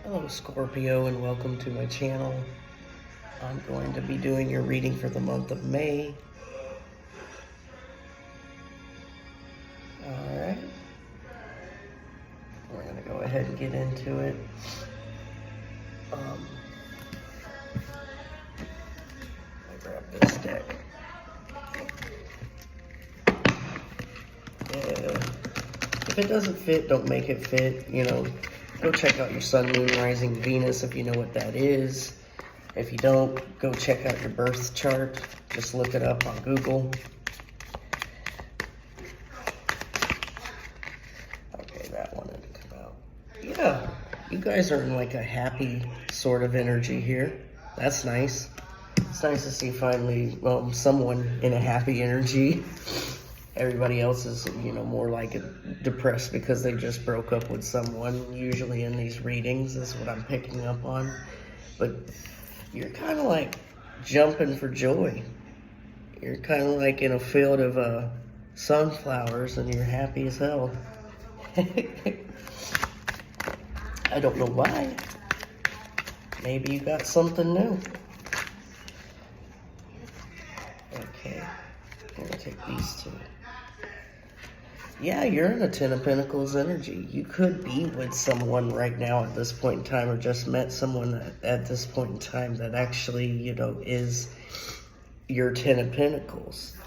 Hello Scorpio, and welcome to my channel. I'm going to be doing your reading for the month of May. Alright. We're going to go ahead and get into it. I grab this deck. If it doesn't fit, don't make it fit, Go check out your sun, moon, rising, Venus if you know what that is. If you don't, go check out your birth chart. Just look it up on Google. Okay, that one didn't come out. Yeah, you guys are in like a happy sort of energy here. That's nice. It's nice to see finally, someone in a happy energy. Everybody else is, more like depressed because they just broke up with someone. Usually in these readings, is what I'm picking up on. But you're kind of like jumping for joy. You're kind of like in a field of sunflowers and you're happy as hell. I don't know why. Maybe you got something new. Okay, I'm gonna take these two. Yeah, you're in a Ten of Pentacles energy. You could be with someone right now at this point in time, or just met someone at this point in time that actually, is your Ten of Pentacles.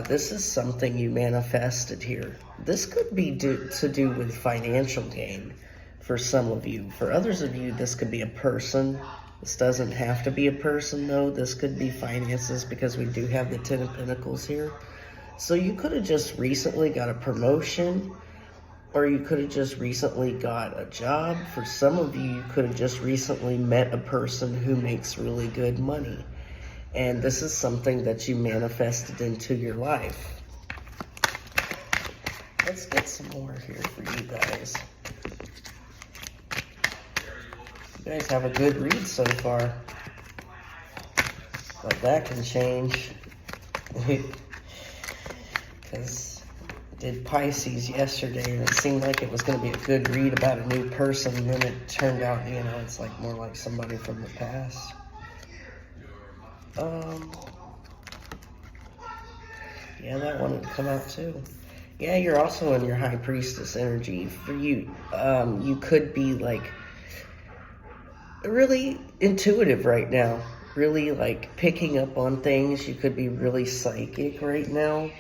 This is something you manifested here. This could be to do with financial gain for some of you. For others of you, this could be a person. This doesn't have to be a person, though. This could be finances because we do have the Ten of Pentacles here. So you could have just recently got a promotion, or you could have just recently got a job. For some of you, you could have just recently met a person who makes really good money. And this is something that you manifested into your life. Let's get some more here for you guys. You guys have a good read so far. But that can change. Because I did Pisces yesterday, and it seemed like it was going to be a good read about a new person, and then it turned out, it's like more like somebody from the past. Yeah, that one would come out too. Yeah, you're also in your High Priestess energy. For you, you could be like really intuitive right now, really like picking up on things. You could be really psychic right now.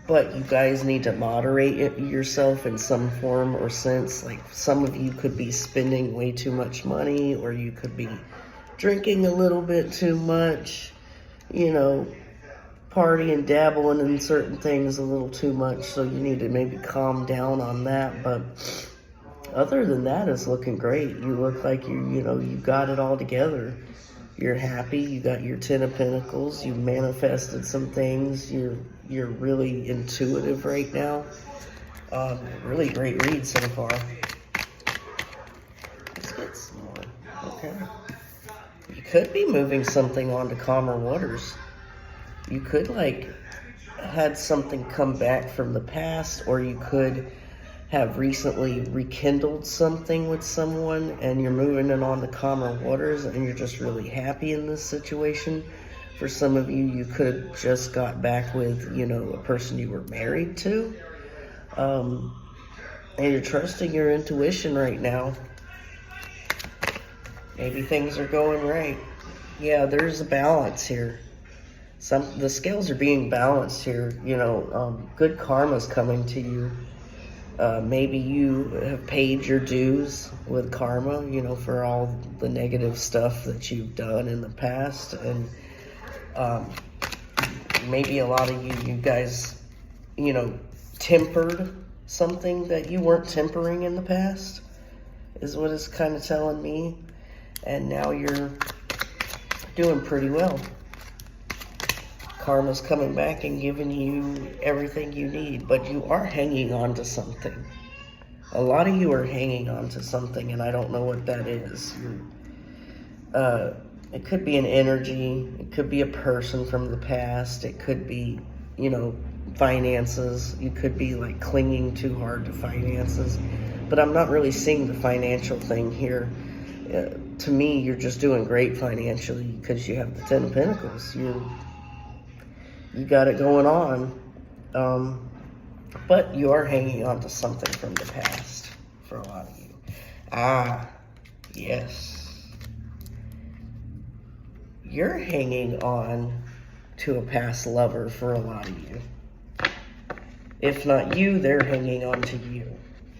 But you guys need to moderate yourself in some form or sense. Like some of you could be spending way too much money, or you could be drinking a little bit too much, partying, dabbling in certain things a little too much. So you need to maybe calm down on that. But other than that, it's looking great. You look like you got it all together. You're happy. You got your Ten of Pentacles. You manifested some things. You're really intuitive right now. Really great read so far. Let's get some more. Okay. You could be moving something onto calmer waters. You could had something come back from the past, or you could have recently rekindled something with someone and you're moving it on to calmer waters and you're just really happy in this situation. For some of you, you could have just got back with, a person you were married to. And you're trusting your intuition right now. Maybe things are going right. Yeah, there's a balance here. The scales are being balanced here. Good karma's coming to you. Maybe you have paid your dues with karma, for all the negative stuff that you've done in the past. And maybe a lot of you guys, tempered something that you weren't tempering in the past, is what it's kind of telling me. And now you're doing pretty well. Karma's coming back and giving you everything you need, but you are hanging on to something. A lot of you are hanging on to something, and I don't know what that is. It could be an energy. It could be a person from the past. It could be, finances. You could be clinging too hard to finances. but I'm not really seeing the financial thing here. To me, you're just doing great financially because you have the Ten of Pentacles. You got it going on. But you are hanging on to something from the past for a lot of you. Ah, yes. You're hanging on to a past lover for a lot of you. If not you, they're hanging on to you.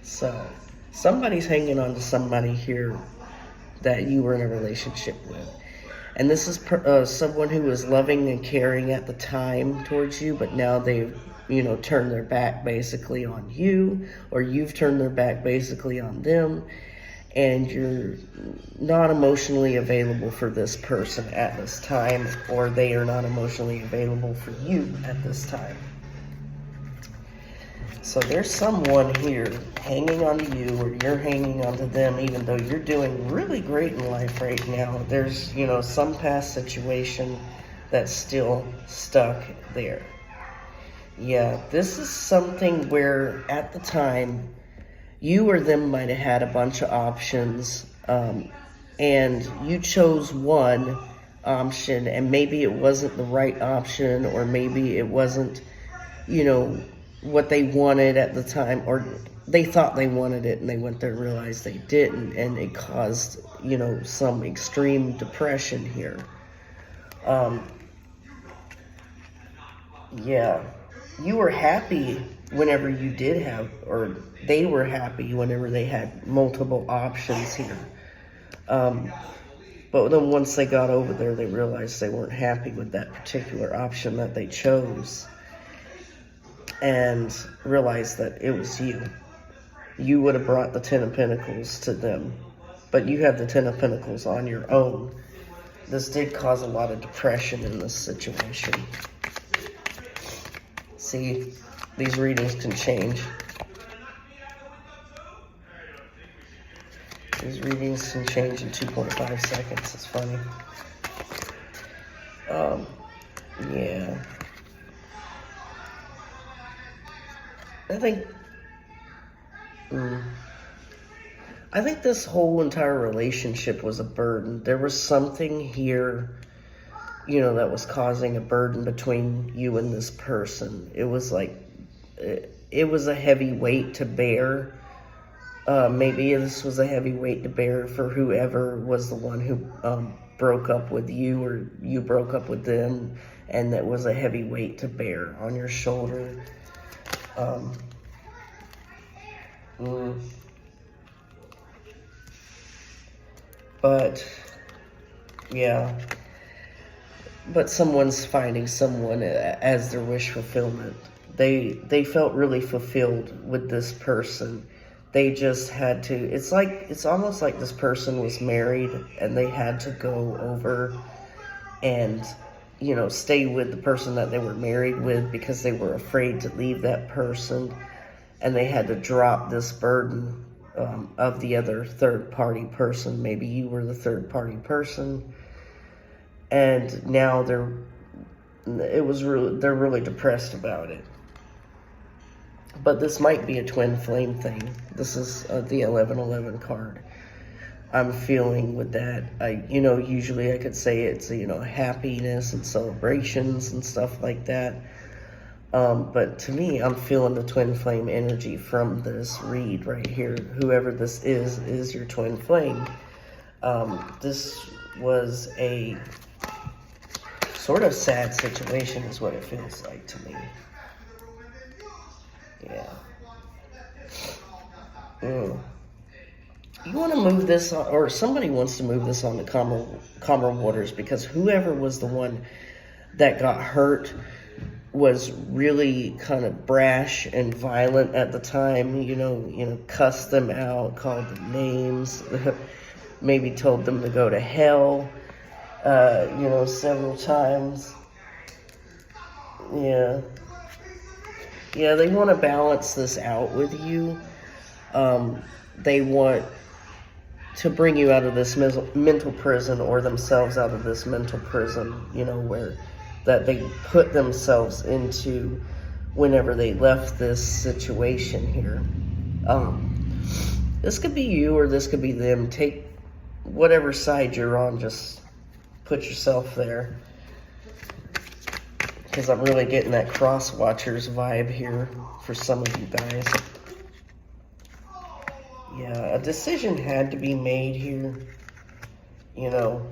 So, somebody's hanging on to somebody here that you were in a relationship with. And this is someone who was loving and caring at the time towards you, but now they've, turned their back basically on you, or you've turned their back basically on them, and you're not emotionally available for this person at this time, or they are not emotionally available for you at this time. So there's someone here hanging on to you, or you're hanging on to them, even though you're doing really great in life right now. There's, some past situation that's still stuck there. Yeah, this is something where at the time, you or them might have had a bunch of options, and you chose one option, and maybe it wasn't the right option, or maybe it wasn't, what they wanted at the time, or they thought they wanted it and they went there and realized they didn't, and it caused, some extreme depression here. Yeah, you were happy whenever you did have, or they were happy whenever they had multiple options here. But then once they got over there, they realized they weren't happy with that particular option that they chose, and realized that it was you. You would have brought the Ten of Pentacles to them, but you have the Ten of Pentacles on your own. This did cause a lot of depression in this situation. See, these readings can change. These readings can change in 2.5 seconds. It's funny. Yeah. I think this whole entire relationship was a burden. There was something here, that was causing a burden between you and this person. It was like, it was a heavy weight to bear. Maybe this was a heavy weight to bear for whoever was the one who broke up with you, or you broke up with them, and that was a heavy weight to bear on your shoulder. But yeah, but someone's finding someone as their wish fulfillment. They felt really fulfilled with this person. They just had to, it's almost like this person was married and they had to go over and, stay with the person that they were married with because they were afraid to leave that person. And they had to drop this burden of the other third-party person. Maybe you were the third-party person. And now they're really depressed about it. But this might be a twin flame thing. This is the 1111 card. I'm feeling with that. Usually I could say it's, happiness and celebrations and stuff like that. But to me, I'm feeling the twin flame energy from this read right here. Whoever this is your twin flame. This was a sort of sad situation is what it feels like to me. Yeah. You want to move this on, or somebody wants to move this on to calmer waters, because whoever was the one that got hurt was really kind of brash and violent at the time, cussed them out, called them names, maybe told them to go to hell, several times. Yeah. Yeah, they want to balance this out with you. They want to bring you out of this mental prison, or themselves out of this mental prison, where that they put themselves into whenever they left this situation here. This could be you or this could be them. Take whatever side you're on, just put yourself there. Because I'm really getting that cross watchers vibe here for some of you guys. Yeah, a decision had to be made here. You know,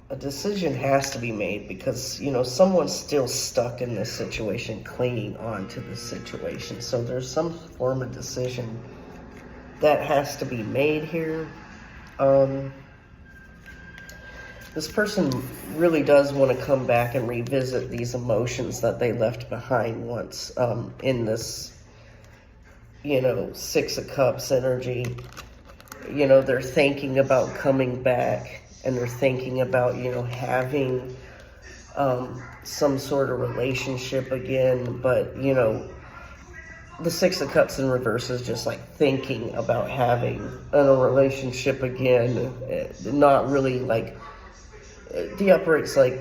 a decision has to be made because, you know, someone's still stuck in this situation, clinging on to this situation. So there's some form of decision that has to be made here. This person really does want to come back and revisit these emotions that they left behind once in this, you know, Six of Cups energy. You know, they're thinking about coming back and they're thinking about, you know, having some sort of relationship again. But, you know, the Six of Cups in reverse is just like thinking about having a relationship again, not really like, the upright's like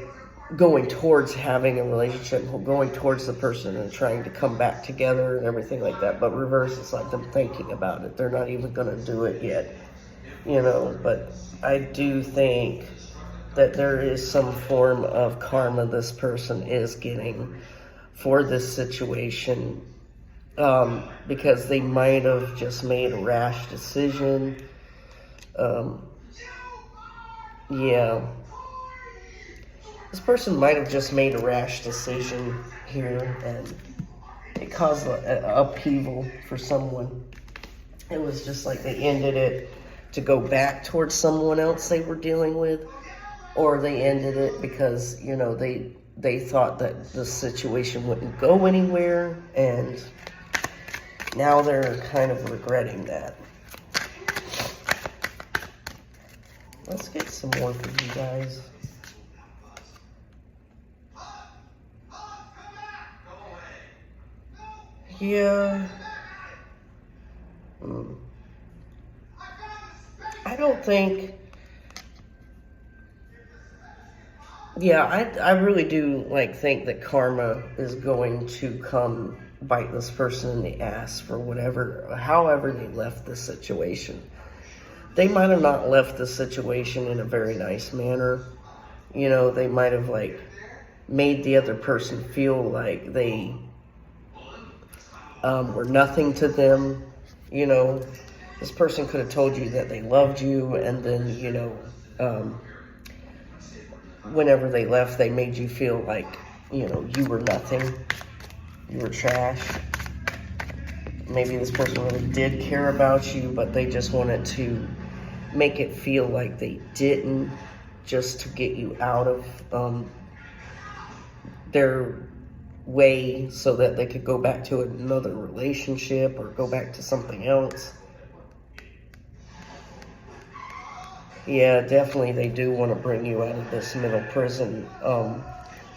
going towards having a relationship, going towards the person and trying to come back together and everything like that. But reverse is like them thinking about it. They're not even going to do it yet, you know. But I do think that there is some form of karma this person is getting for this situation, because they might have just made a rash decision. Yeah. This person might have just made a rash decision here, and it caused an upheaval for someone. It was just like they ended it to go back towards someone else they were dealing with, or they ended it because, you know, they thought that the situation wouldn't go anywhere, and now they're kind of regretting that. Let's get some more for you guys. Yeah. I don't think... Yeah, I really do like think that karma is going to come bite this person in the ass for however they left the situation. They might have not left the situation in a very nice manner. You know, they might have like made the other person feel like they were nothing to them. You know, this person could have told you that they loved you, and then, you know, whenever they left, they made you feel like, you know, you were nothing. You were trash. Maybe this person really did care about you, but they just wanted to make it feel like they didn't, just to get you out of their way so that they could go back to another relationship or go back to something else. Yeah, definitely they do want to bring you out of this mental prison,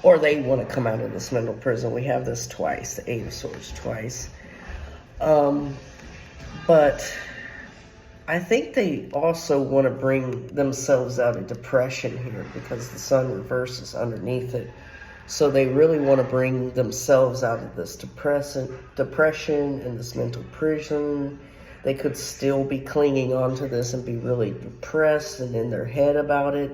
or they want to come out of this mental prison. We have this twice, the Eight of Swords twice. But I think they also want to bring themselves out of depression here because the Sun reverses underneath it. So they really want to bring themselves out of this depression and this mental prison. They could still be clinging on to this and be really depressed and in their head about it.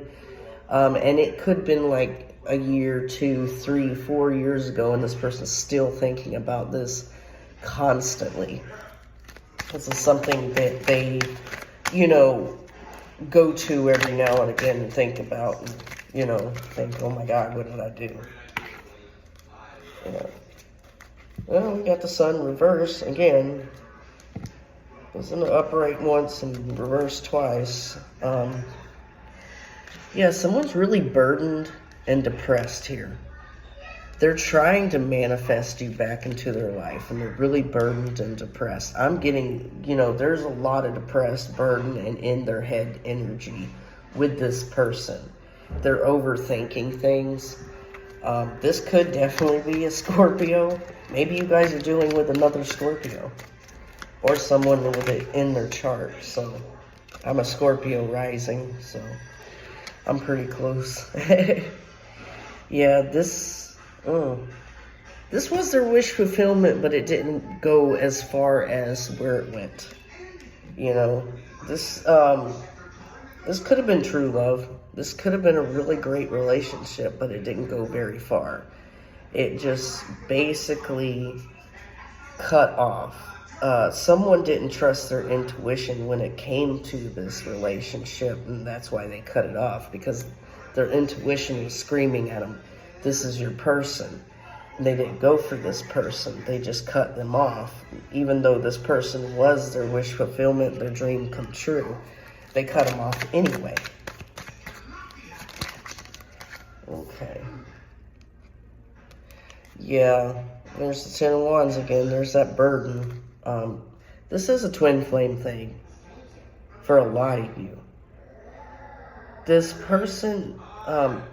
And it could have been like a year, 2, 3, 4 years ago, and this person's still thinking about this constantly. This is something that they, you know, go to every now and again and think about, and, you know, think, oh my God, what did I do? You know. Well, we got the Sun reverse again. It was in the upright once and reversed twice. Yeah, someone's really burdened and depressed here. They're trying to manifest you back into their life, and they're really burdened and depressed. I'm getting, you know, there's a lot of depressed, burden, and in their head energy with this person. They're overthinking things. This could definitely be a Scorpio. Maybe you guys are dealing with another Scorpio or someone with it in their chart. So I'm a Scorpio rising, so I'm pretty close. Yeah, this... This was their wish fulfillment, but it didn't go as far as where it went. You know, this could have been true love. This could have been a really great relationship, but it didn't go very far. It just basically cut off. Someone didn't trust their intuition when it came to this relationship, and that's why they cut it off, because their intuition was screaming at them, this is your person. And they didn't go for this person. They just cut them off. Even though this person was their wish fulfillment, their dream come true, they cut them off anyway. Okay. Yeah, there's the Ten of Wands again. There's that burden. This is a twin flame thing for a lot of you. This person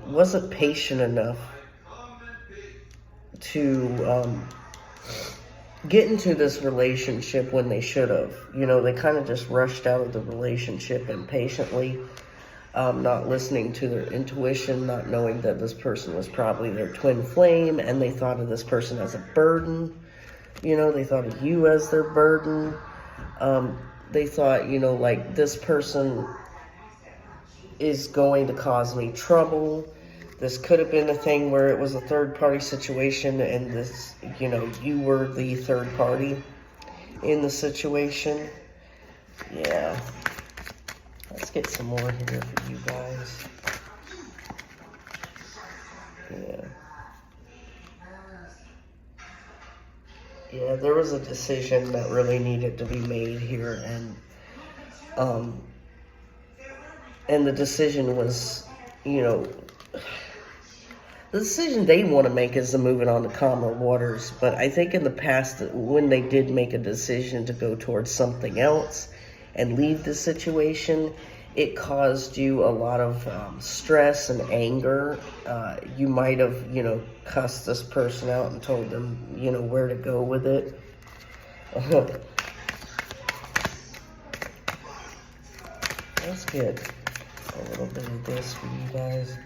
wasn't patient enough to get into this relationship when they should have. You know, they kind of just rushed out of the relationship impatiently, not listening to their intuition, not knowing that this person was probably their twin flame, and they thought of this person as a burden. You know, they thought of you as their burden. They thought, you know, like, this person is going to cause me trouble. This could have been a thing where it was a third-party situation, and this, you know, you were the third party in the situation. Yeah. Let's get some more here for you guys. Yeah. Yeah, there was a decision that really needed to be made here, and the decision was, you know, the decision they want to make is to move it on to calmer waters. But I think in the past, when they did make a decision to go towards something else and leave the situation, it caused you a lot of stress and anger. You might have, you know, cussed this person out and told them, you know, where to go with it. Let's get a little bit of this for you guys.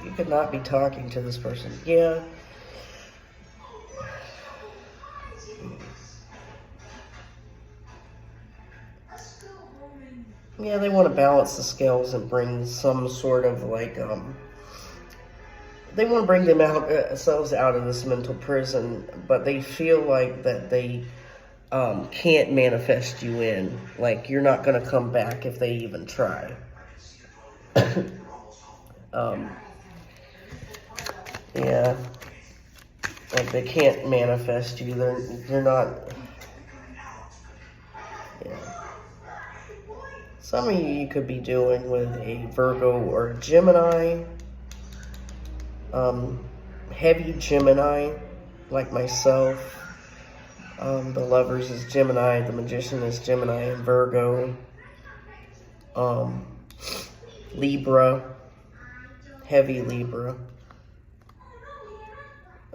You could not be talking to this person. Yeah. Yeah, they want to balance the scales and bring some sort of like, they want to bring themselves out of this mental prison, but they feel like that they can't manifest you in. Like, you're not going to come back if they even try. Yeah. Like, they can't manifest you. They're not. Yeah. Some of you could be doing with a Virgo or a Gemini. Heavy Gemini, like myself. The Lovers is Gemini, the Magician is Gemini and Virgo. Libra, heavy Libra.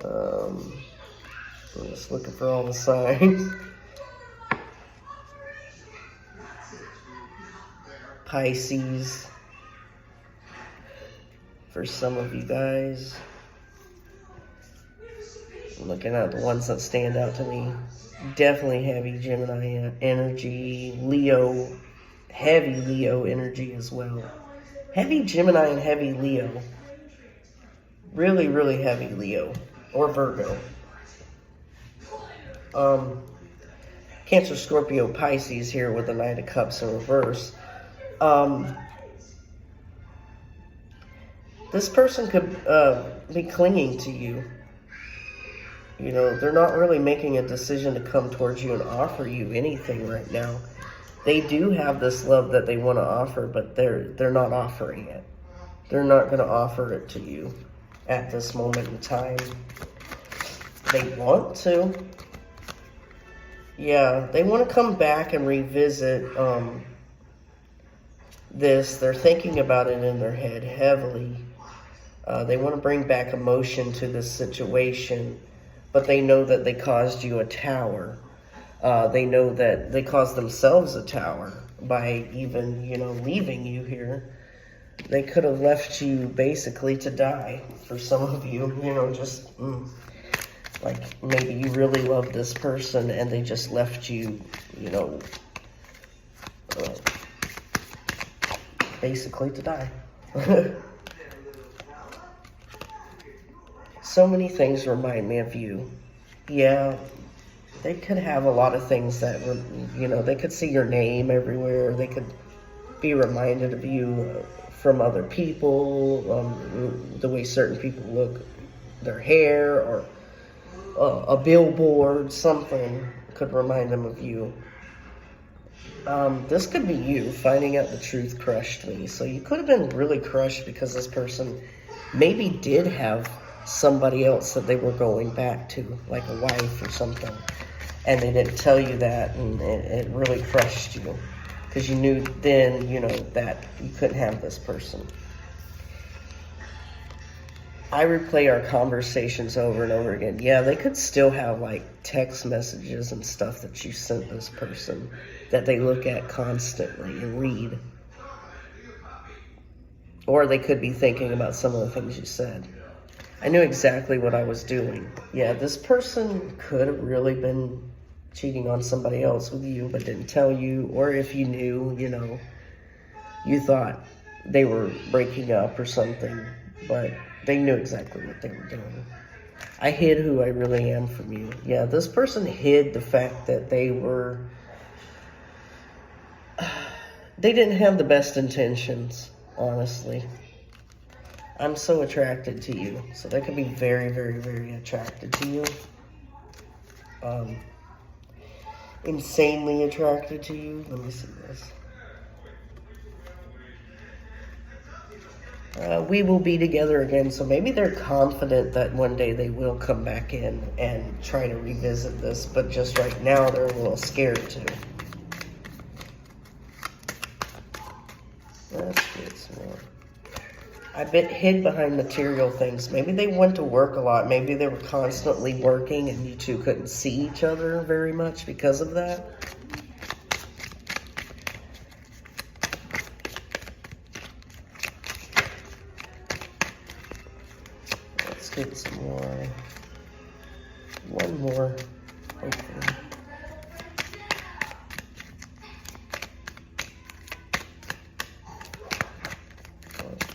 I'm just looking for all the signs. Pisces, for some of you guys. I'm looking at the ones that stand out to me. Definitely heavy Gemini energy. Leo, heavy Leo energy as well. Heavy Gemini and heavy Leo. Really, really heavy Leo. Or Virgo. Cancer, Scorpio, Pisces here with the Knight of Cups in reverse. This person could be clinging to you. You know, they're not really making a decision to come towards you and offer you anything right now. They do have this love that they want to offer, but they're not offering it. They're not going to offer it to you at this moment in time. They want to. Yeah, they want to come back and revisit this. They're thinking about it in their head heavily. They want to bring back emotion to this situation, but they know that they caused you a tower. They know that they caused themselves a tower. by even, you know, leaving you here. They could have left you basically to die for some of you, you know, just like maybe you really love this person and they just left you, you know, basically to die. So many things remind me of you. Yeah, they could have a lot of things that were, you know, they could see your name everywhere. They could be reminded of you from other people, the way certain people look, their hair, or a billboard, something could remind them of you. This could be you finding out the truth crushed me. So you could have been really crushed because this person maybe did have somebody else that they were going back to, like a wife or something, and they didn't tell you that, and it really crushed you because you knew then, you know, that you couldn't have this person. I replay our conversations over and over again. Yeah, they could still have like text messages and stuff that you sent this person that they look at constantly and read. Or they could be thinking about some of the things you said. I knew exactly what I was doing. Yeah, this person could have really been cheating on somebody else with you, but didn't tell you. Or if you knew, you know, you thought they were breaking up or something, but they knew exactly what they were doing. I hid who I really am from you. Yeah, this person hid the fact that they didn't have the best intentions, honestly. I'm so attracted to you. So they could be very, very, very attracted to you. Insanely attracted to you. Let me see this. We will be together again. So maybe they're confident that one day they will come back in and try to revisit this. But just right now, they're a little scared too. Let's get some more. I bet hid behind material things. Maybe they went to work a lot. Maybe they were constantly working and you two couldn't see each other very much because of that. Let's get some more. One more, hopefully.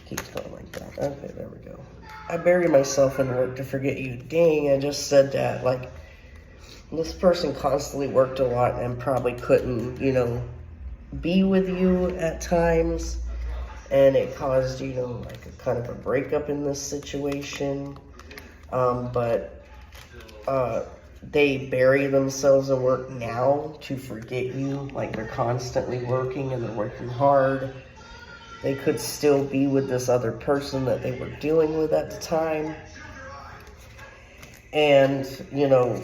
Keeps going like that. Okay, there we go. I bury myself in work to forget you. Dang, I just said that. Like, this person constantly worked a lot and probably couldn't, you know, be with you at times. And it caused, you know, like a kind of a breakup in this situation. But they bury themselves in work now to forget you. Like, they're constantly working and they're working hard. They could still be with this other person that they were dealing with at the time. And, you know,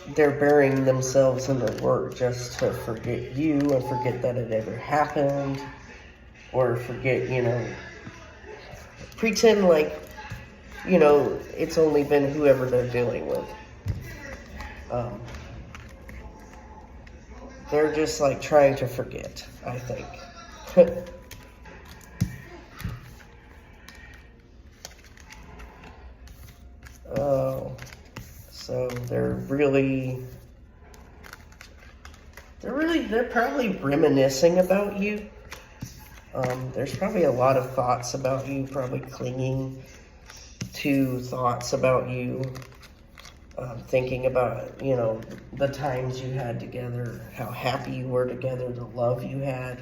they're burying themselves in their work just to forget you and forget that it ever happened. Or forget, you know, pretend like, you know, it's only been whoever they're dealing with. They're just like trying to forget, I think. Oh, so they're probably reminiscing about you. There's probably a lot of thoughts about you, probably clinging to thoughts about you, thinking about, you know, the times you had together, how happy you were together, the love you had.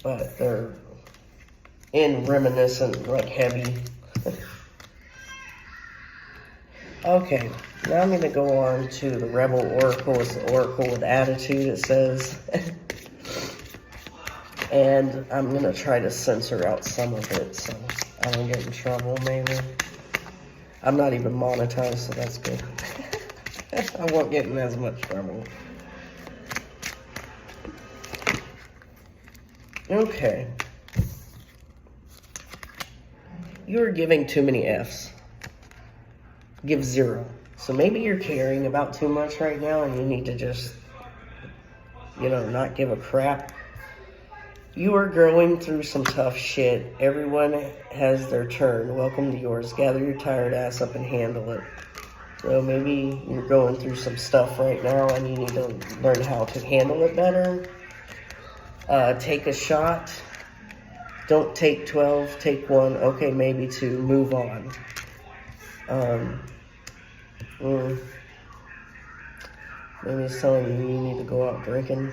But they're in reminiscent, like heavy. Okay, now I'm going to go on to the Rebel Oracle. It's the Oracle with attitude, it says. And I'm going to try to censor out some of it so I don't get in trouble, maybe. I'm not even monetized, so that's good. I won't get in as much trouble. Okay. You're giving too many Fs. Give 0. So maybe you're caring about too much right now and you need to just, you know, not give a crap. You are growing through some tough shit. Everyone has their turn. Welcome to yours. Gather your tired ass up and handle it. So maybe you're going through some stuff right now and you need to learn how to handle it better. Take a shot. Don't take 12, take 1. Okay, maybe 2. Move on. Maybe it's telling you need to go out drinking.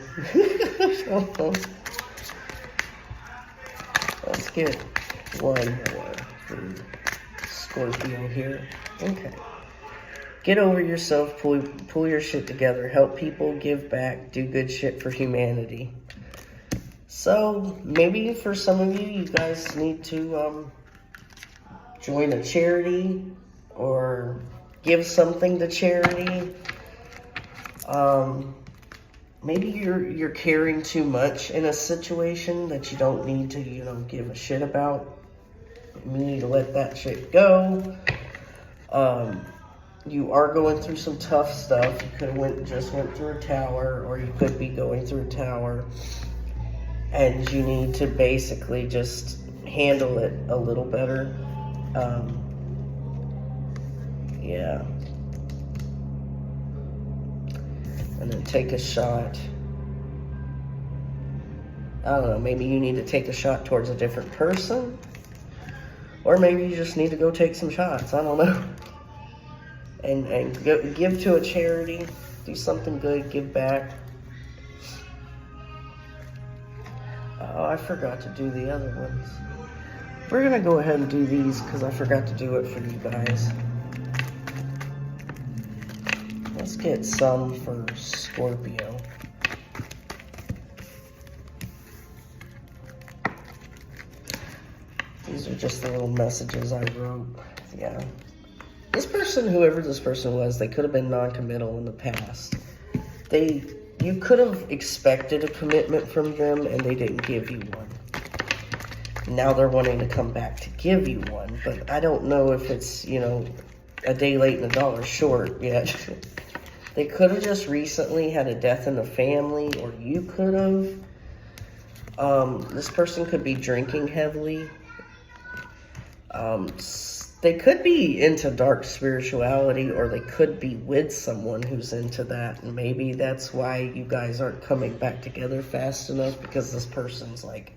Let's get one more for Scorpio here. Okay. Get over yourself, pull your shit together, help people, give back, do good shit for humanity. So, maybe for some of you, you guys need to join a charity or give something to charity. Maybe you're caring too much in a situation that you don't need to, you know, give a shit about. You need to let that shit go. You are going through some tough stuff. You could have just went through a tower, or you could be going through a tower. And you need to basically just handle it a little better. Yeah. And then take a shot. I don't know, maybe you need to take a shot towards a different person. Or maybe you just need to go take some shots. I don't know. And give to a charity. Do something good. Give back. Oh, I forgot to do the other ones. We're going to go ahead and do these because I forgot to do it for you guys. Let's get some for Scorpio. These are just the little messages I wrote. Yeah. This person, whoever this person was, they could have been non-committal in the past. You could have expected a commitment from them and they didn't give you one. Now they're wanting to come back to give you one, but I don't know if it's, you know, a day late and a dollar short yet. They could have just recently had a death in the family, or you could have. This person could be drinking heavily. They could be into dark spirituality, or they could be with someone who's into that. And maybe that's why you guys aren't coming back together fast enough, because this person's like,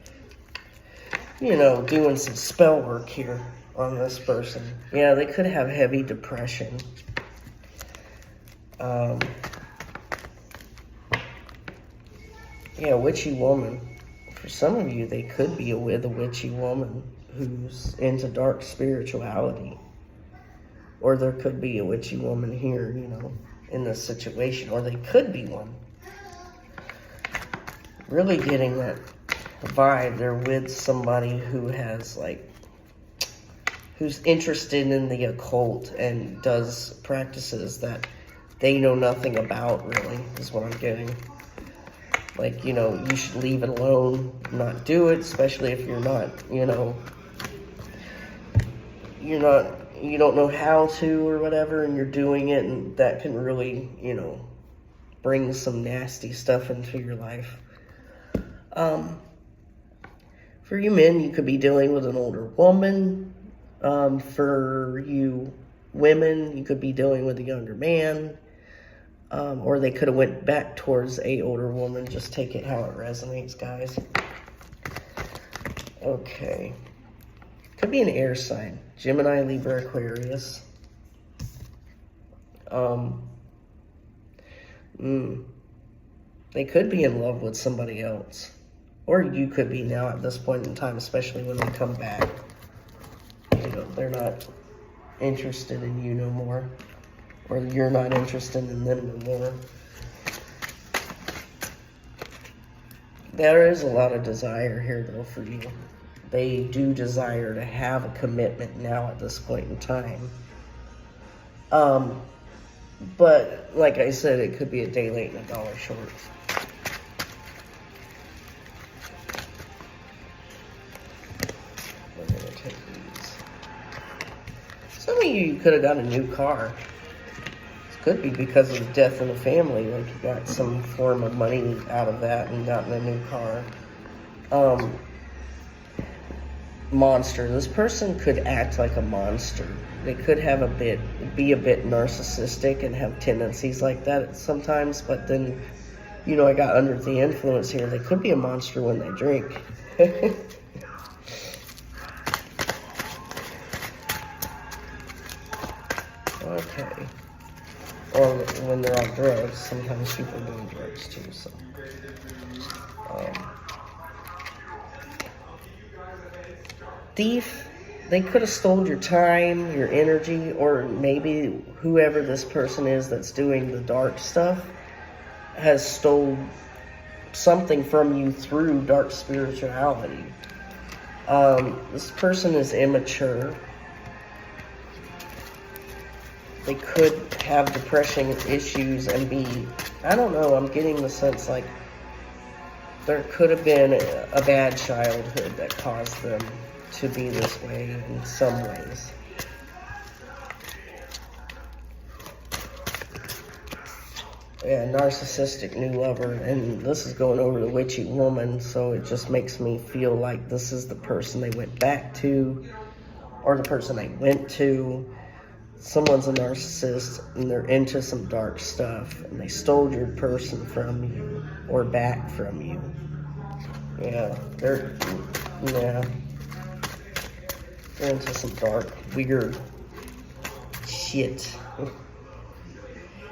you know, doing some spell work here on this person. Yeah, they could have heavy depression. Yeah, witchy woman. For some of you, they could be with a witchy woman who's into dark spirituality. Or there could be a witchy woman here, you know, in this situation. Or they could be one. Really getting that vibe. They're with somebody who has, like, who's interested in the occult and does practices that they know nothing about, really, is what I'm getting. Like, you know, you should leave it alone, not do it, especially if you're not, you know, you don't know how to or whatever, and you're doing it, and that can really, you know, bring some nasty stuff into your life. For you men, you could be dealing with an older woman. For you women, you could be dealing with a younger man. Or they could have went back towards a older woman. Just take it how it resonates, guys. Okay. Could be an air sign. Gemini, Libra, Aquarius. They could be in love with somebody else. Or you could be now at this point in time, especially when they come back. You know, they're not interested in you no more. Or you're not interested in them no more. There is a lot of desire here, though, for you. They do desire to have a commitment now at this point in time. But, like I said, it could be a day late and a dollar short. We're going to take these. Some of you could have got a new car. Could be because of the death in the family, like you got some form of money out of that and gotten a new car. Monster. This person could act like a monster. They could have be a bit narcissistic and have tendencies like that sometimes, but then, you know, I got under the influence here. They could be a monster when they drink. Okay. Or when they're on drugs. Sometimes people are doing drugs too, so. Thief. They could have stolen your time, your energy, or maybe whoever this person is that's doing the dark stuff has stole something from you through dark spirituality. This person is immature. They could have depression issues and be, I don't know, I'm getting the sense like there could have been a bad childhood that caused them to be this way in some ways. Yeah, narcissistic new lover, and this is going over the witchy woman, so it just makes me feel like this is the person they went back to, or the person they went to. Someone's a narcissist, and they're into some dark stuff, and they stole your person from you, or back from you. Yeah, they're into some dark, weird shit.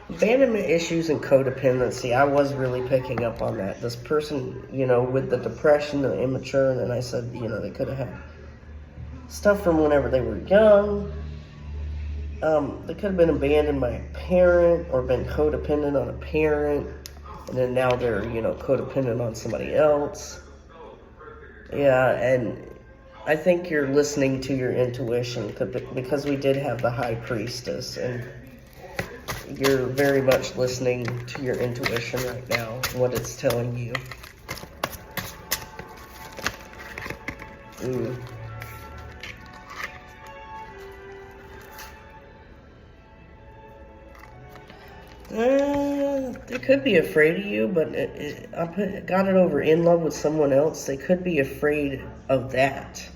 Abandonment issues and codependency. I was really picking up on that. This person, you know, with the depression, the immature, and then I said, you know, they could have had stuff from whenever they were young. They could have been abandoned by a parent or been codependent on a parent, and then now they're, you know, codependent on somebody else. Yeah, and I think you're listening to your intuition because we did have the High Priestess, and you're very much listening to your intuition right now, what it's telling you. They could be afraid of you, but got it over in love with someone else. They could be afraid of that.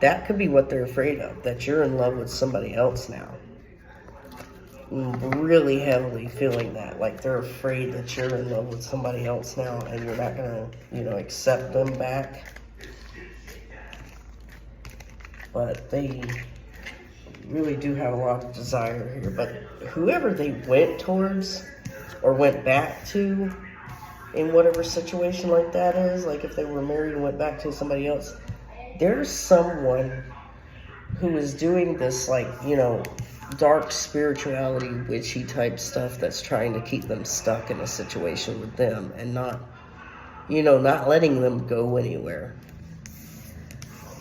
That could be what they're afraid of, that you're in love with somebody else now. I'm really heavily feeling that, like they're afraid that you're in love with somebody else now and you're not going to, you know, accept them back. But they really do have a lot of desire here. But whoever they went towards or went back to in whatever situation like that is, like if they were married and went back to somebody else, there's someone who is doing this, like, you know, dark spirituality, witchy type stuff that's trying to keep them stuck in a situation with them and not, you know, not letting them go anywhere.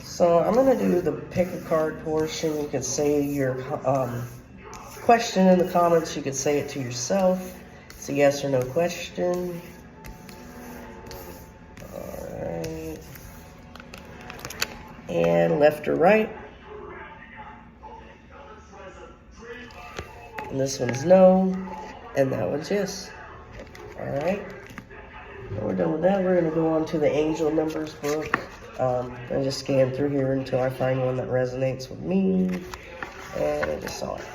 So I'm going to do the pick a card portion. You can say your question in the comments. You could say it to yourself. It's a yes or no question. Alright. And left or right. And this one's no. And that one's yes. Alright. We're done with that. We're going to go on to the angel numbers book. I just scan through here until I find one that resonates with me. And I just saw it.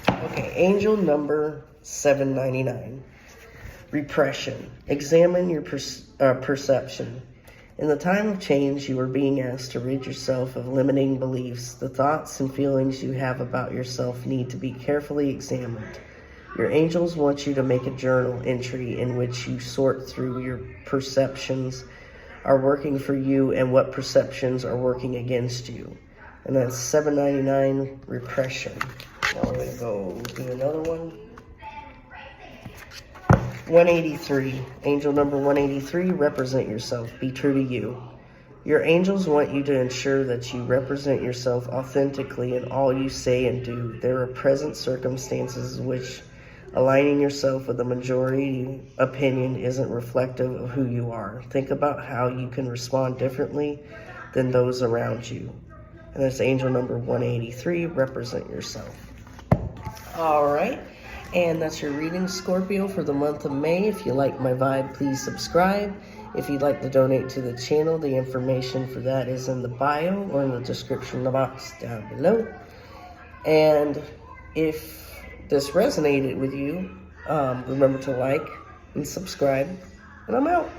Okay, angel number 799. Repression. Examine your perception. In the time of change, you are being asked to rid yourself of limiting beliefs. The thoughts and feelings you have about yourself need to be carefully examined. Your angels want you to make a journal entry in which you sort through your perceptions are working for you and what perceptions are working against you. And that's 799, repression. Now we're going to go do another one. 183, angel number 183, represent yourself. Be true to you. Your angels want you to ensure that you represent yourself authentically in all you say and do. There are present circumstances which aligning yourself with the majority opinion isn't reflective of who you are. Think about how you can respond differently than those around you. And that's angel number 183, represent yourself. All right. And that's your reading, Scorpio, for the month of May. If you like my vibe, please subscribe. If you'd like to donate to the channel, the information for that is in the bio or in the description box down below. And if this resonated with you, remember to like and subscribe. And I'm out.